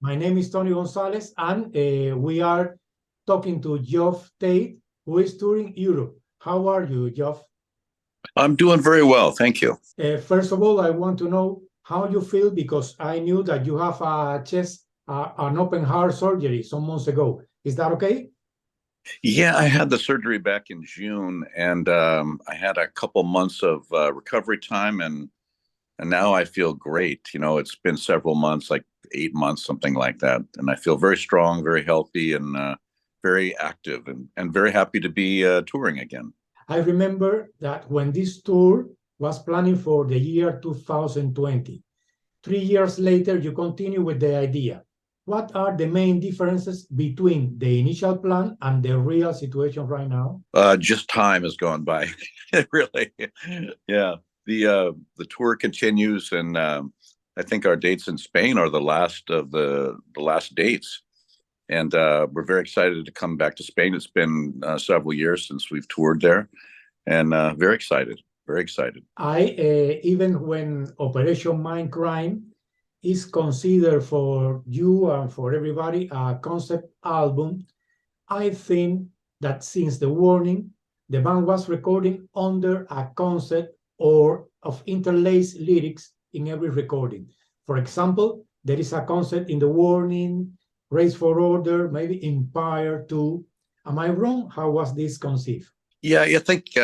My name is Tony Gonzalez, and we are talking to Geoff Tate, who is touring Europe. How are you, Geoff? I'm doing very well, thank you. First of all, I want to know how you feel, because I knew that you have a an open heart surgery some months ago. Is that okay? Yeah, I had the surgery back in June, and I had a couple months of recovery time, and now I feel great. You know, it's been several months, like 8 months, something like that, and I feel very strong, very healthy, and very active, and very happy to be touring again. I remember that when this tour was planning for the year 2020, 3 years later, you continue with the idea. What are the main differences between the initial plan and the real situation right now? Just time has gone by, really. Yeah, the tour continues, and I think our dates in Spain are the last of the last dates, and we're very excited to come back to Spain. It's been several years since we've toured there, and very excited, very excited. Even when Operation Mindcrime is considered for you and for everybody a concept album, I think that since the warning, the band was recording under a concept or of interlaced lyrics in every recording. For example, there is a concept in the warning, Race for Order, maybe Empire too. Am I wrong? How was this conceived? Yeah, I think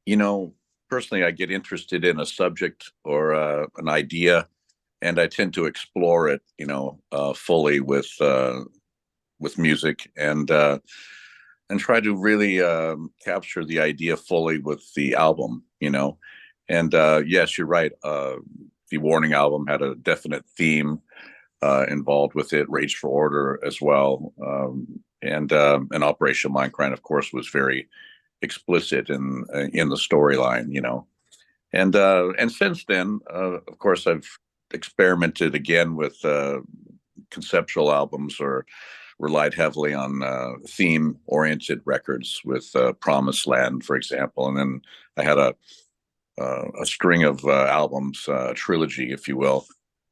you know, personally, I get interested in a subject or an idea, and I tend to explore it, fully with music, and try to really capture the idea fully with the album. And yes, you're right. The Warning album had a definite theme involved with it, Rage for Order as well, and Operation Mindcrime, of course, was very explicit in the storyline. And since then, of course, I've experimented again with conceptual albums, or relied heavily on theme-oriented records with Promised Land, for example. And then I had a string of albums, a trilogy, if you will,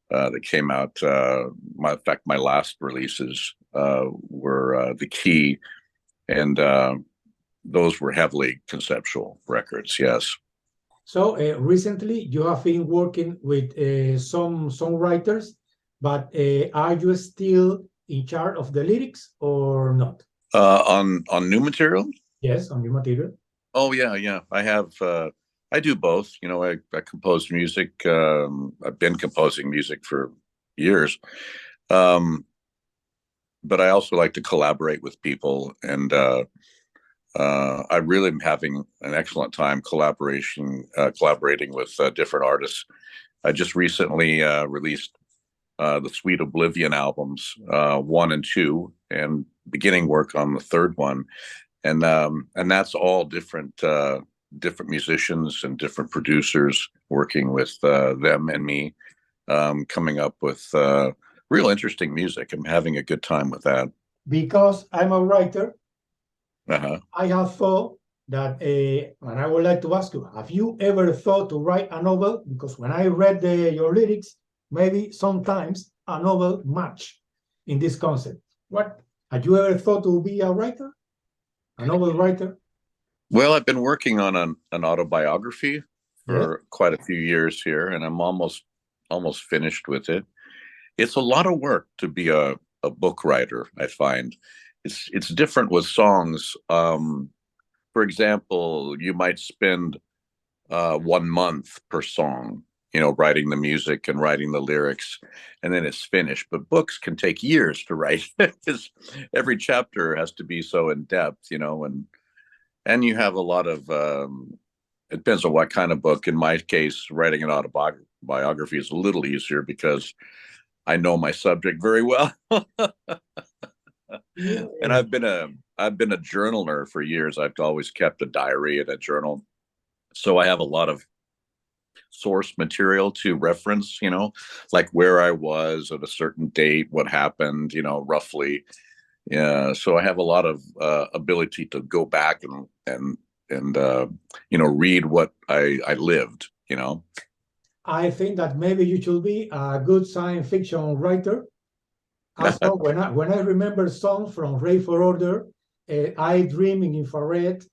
that came out. In fact, my last releases were The Key, and those were heavily conceptual records, yes. So recently you have been working with some songwriters, but are you still in charge of the lyrics or not? On new material? Yes, on new material. Oh yeah. I do both. I compose music. I've been composing music for years, but I also like to collaborate with people, and I really am having an excellent time collaborating with different artists. I just recently released the Sweet Oblivion albums, 1 and 2, and beginning work on the third one, and that's all different musicians and different producers working with them and me, coming up with real interesting music. I'm having a good time with that. Because I'm a writer, Uh-huh. I have thought that, and I would like to ask you, have you ever thought to write a novel? Because when I read your lyrics, maybe sometimes a novel match in this concept. What, have you ever thought to be a writer, a novel writer? Well, I've been working on an autobiography for quite a few years here, and I'm almost finished with it. It's a lot of work to be a book writer, I find. It's different with songs. For example, you might spend 1 month per song, writing the music and writing the lyrics, and then it's finished. But books can take years to write, because every chapter has to be so in depth, and you have a lot of, it depends on what kind of book. In my case, writing an autobiography is a little easier because I know my subject very well. And I've been a journaler for years. I've always kept a diary and a journal, so I have a lot of source material to reference, like where I was at a certain date, what happened, roughly. Yeah, so I have a lot of ability to go back and read what I lived. I think that maybe you should be a good science fiction writer, Also, when I remember songs from Ray for Order, I Dream in Infrared,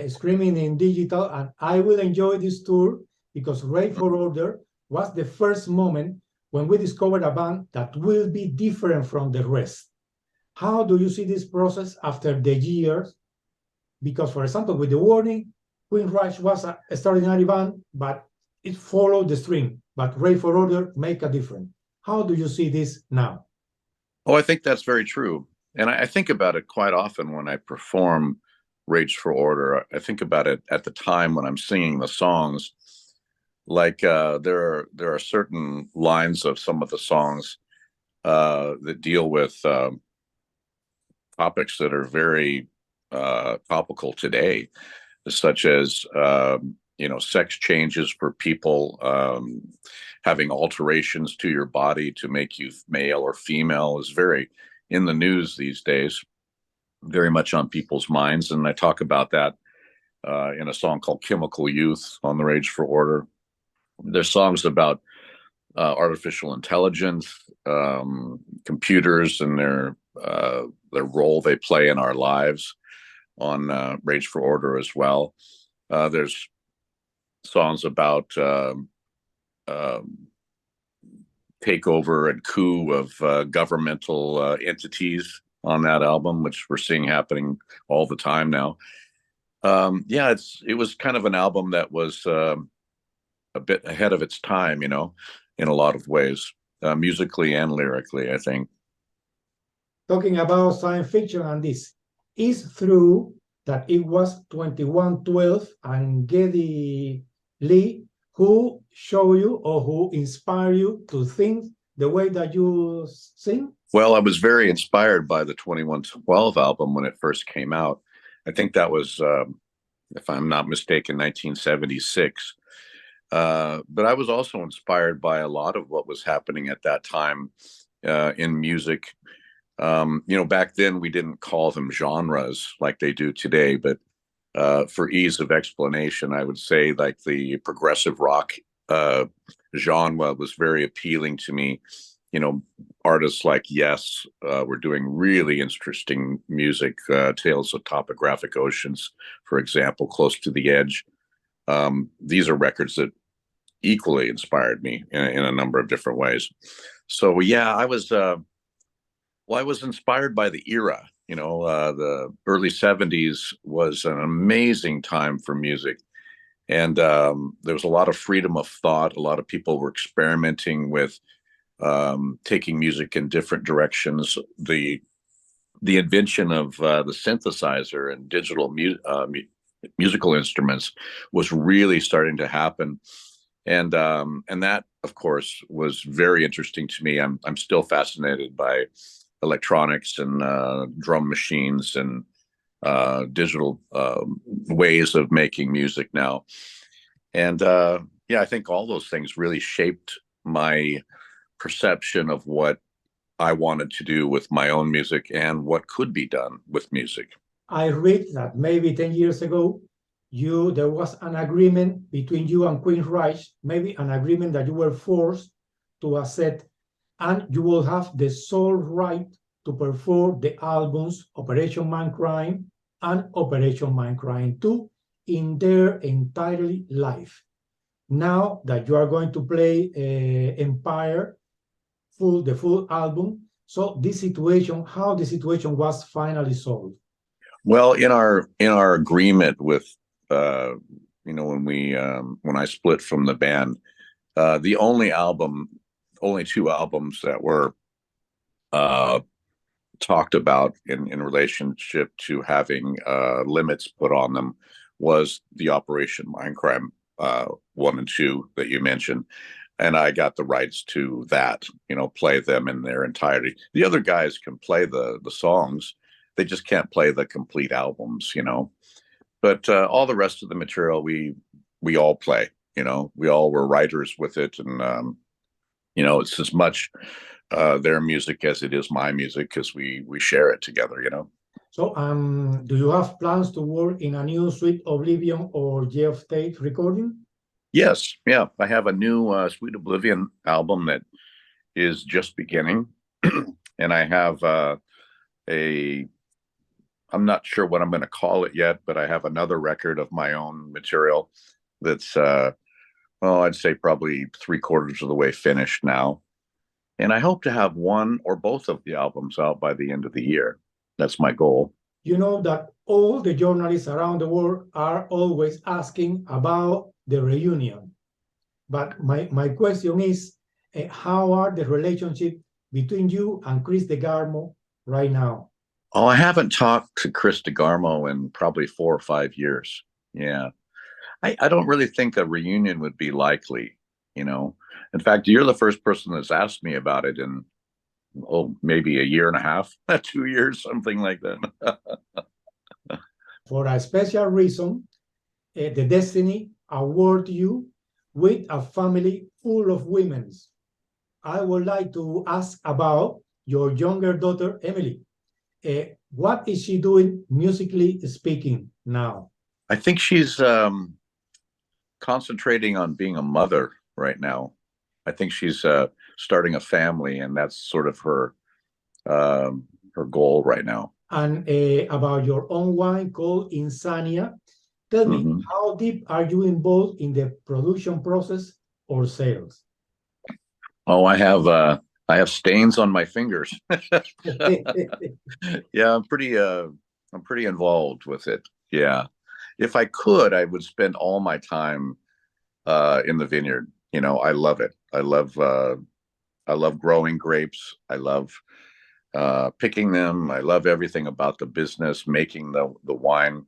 Screaming in Digital, and I will enjoy this tour because Ray for Order was the first moment when we discovered a band that will be different from the rest. How do you see this process after the years? Because, for example, with The Warning, Queen Rush was an extraordinary band, but it followed the stream. But Ray for Order make a difference. How do you see this now? Oh, I think that's very true. And I think about it quite often when I perform Rage for Order. I think about it at the time when I'm singing the songs. Like there are certain lines of some of the songs that deal with topics that are very topical today, such as sex changes for people, having alterations to your body to make you male or female is very in the news these days, very much on people's minds. And I talk about that in a song called Chemical Youth on the Rage for Order. There's songs about artificial intelligence, computers, and their role they play in our lives on Rage for Order as well. There's songs about takeover and coup of governmental entities on that album, which we're seeing happening all the time now. It was kind of an album that was a bit ahead of its time, in a lot of ways, musically and lyrically, I think. Talking about science fiction and this, is true that it was 2112 and Geddy Lee who show you or who inspire you to think the way that you sing? Well, I was very inspired by the 2112 album when it first came out. I think that was, if I'm not mistaken, 1976. But I was also inspired by a lot of what was happening at that time in music. Back then we didn't call them genres like they do today, but for ease of explanation, I would say like the progressive rock genre was very appealing to me. Artists like Yes were doing really interesting music, Tales of Topographic Oceans, for example, Close to the Edge. These are records that equally inspired me in a number of different ways. So yeah, I was inspired by the era. The early 70s was an amazing time for music. And there was a lot of freedom of thought. A lot of people were experimenting with taking music in different directions. The invention of the synthesizer and digital musical instruments was really starting to happen. And that, of course, was very interesting to me. I'm still fascinated by electronics and drum machines and digital ways of making music now. And I think all those things really shaped my perception of what I wanted to do with my own music and what could be done with music. I read that maybe 10 years ago, there was an agreement between you and Queen Reich, maybe an agreement that you were forced to accept, and you will have the sole right to perform the albums Operation Mindcrime and Operation Mindcrime 2 in their entirely live. Now that you are going to play Empire, the full album, so how the situation was finally solved? Well, in our agreement with when I split from the band, the only two albums that were talked about in relationship to having limits put on them was the Operation Mindcrime 1 and 2 that you mentioned. And I got the rights to that, play them in their entirety. The other guys can play the songs. They just can't play the complete albums, But all the rest of the material, we all play, We all were writers with it. And, it's as much their music as it is my music because we share it together, So do you have plans to work in a new Sweet Oblivion or Geoff Tate recording? Yes, yeah. I have a new Sweet Oblivion album that is just beginning. and I have I'm not sure what I'm going to call it yet, but I have another record of my own material that's, well, I'd say probably 3/4 of the way finished now. And I hope to have one or both of the albums out by the end of the year. That's my goal. You know that all the journalists around the world are always asking about the reunion. But my question is, how are the relationship between you and Chris DeGarmo right now? Oh, I haven't talked to Chris DeGarmo in probably 4 or 5 years. Yeah. I don't really think a reunion would be likely, you know. In fact, you're the first person that's asked me about it in, oh, maybe a year and a half, 2 years, something like that. For a special reason, the Destiny award you with a family full of women. I would like to ask about your younger daughter, Emily. What is she doing musically speaking now? I think she's concentrating on being a mother right now. I think she's starting a family, and that's sort of her goal right now. And about your own wine called Insania, tell me, how deep are you involved in the production process or sales? Oh, I have stains on my fingers. Yeah, I'm pretty involved with it. Yeah. If I could, I would spend all my time in the vineyard. You know, I love it. I love growing grapes. I love picking them. I love everything about the business, making the wine,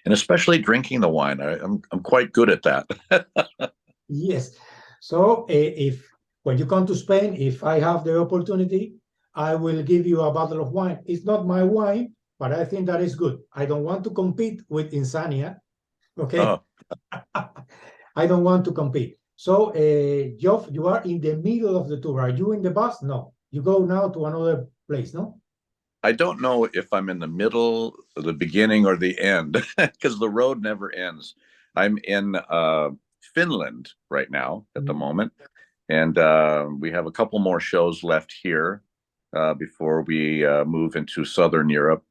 and especially drinking the wine. I'm quite good at that. Yes. So if when you come to Spain, if I have the opportunity, I will give you a bottle of wine. It's not my wine, but I think that is good. I don't want to compete with Insania. Okay. Oh. I don't want to compete. So, Geoff, you are in the middle of the tour. Are you in the bus? No. You go now to another place, no? I don't know if I'm in the middle, the beginning, or the end, because the road never ends. I'm in Finland right now at the moment, and we have a couple more shows left here before we move into Southern Europe,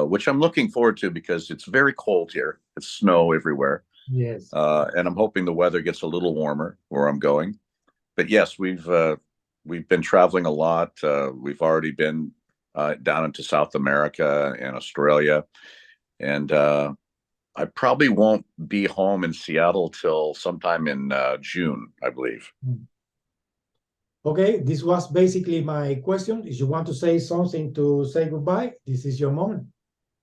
which I'm looking forward to because it's very cold here. It's snow everywhere. Yes. And I'm hoping the weather gets a little warmer where I'm going. But yes, we've been traveling a lot. We've already been down into South America and Australia, and I probably won't be home in Seattle till sometime in June, I believe. Okay, this was basically my question. If you want to say something to say goodbye, this is your moment.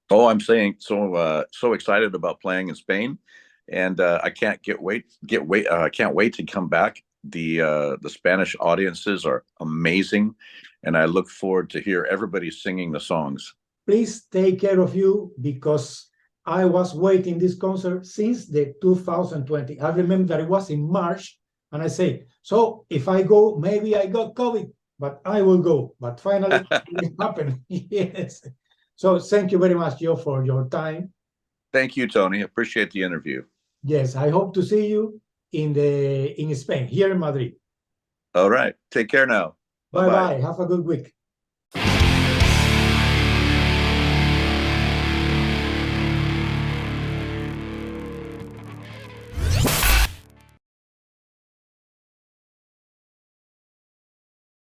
Oh, I'm saying so excited about playing in Spain, and I can't wait to come back. The Spanish audiences are amazing, and I look forward to hear everybody singing the songs. Please take care of you, because I was waiting this concert since the 2020. I remember that it was in March, and I say, so if I go, maybe I got COVID, but I will go. But finally, it happened. Yes. So thank you very much, Joe, for your time. Thank you, Tony. Appreciate the interview. Yes, I hope to see you in Spain, here in Madrid. All right. Take care now. Bye-bye. Have a good week.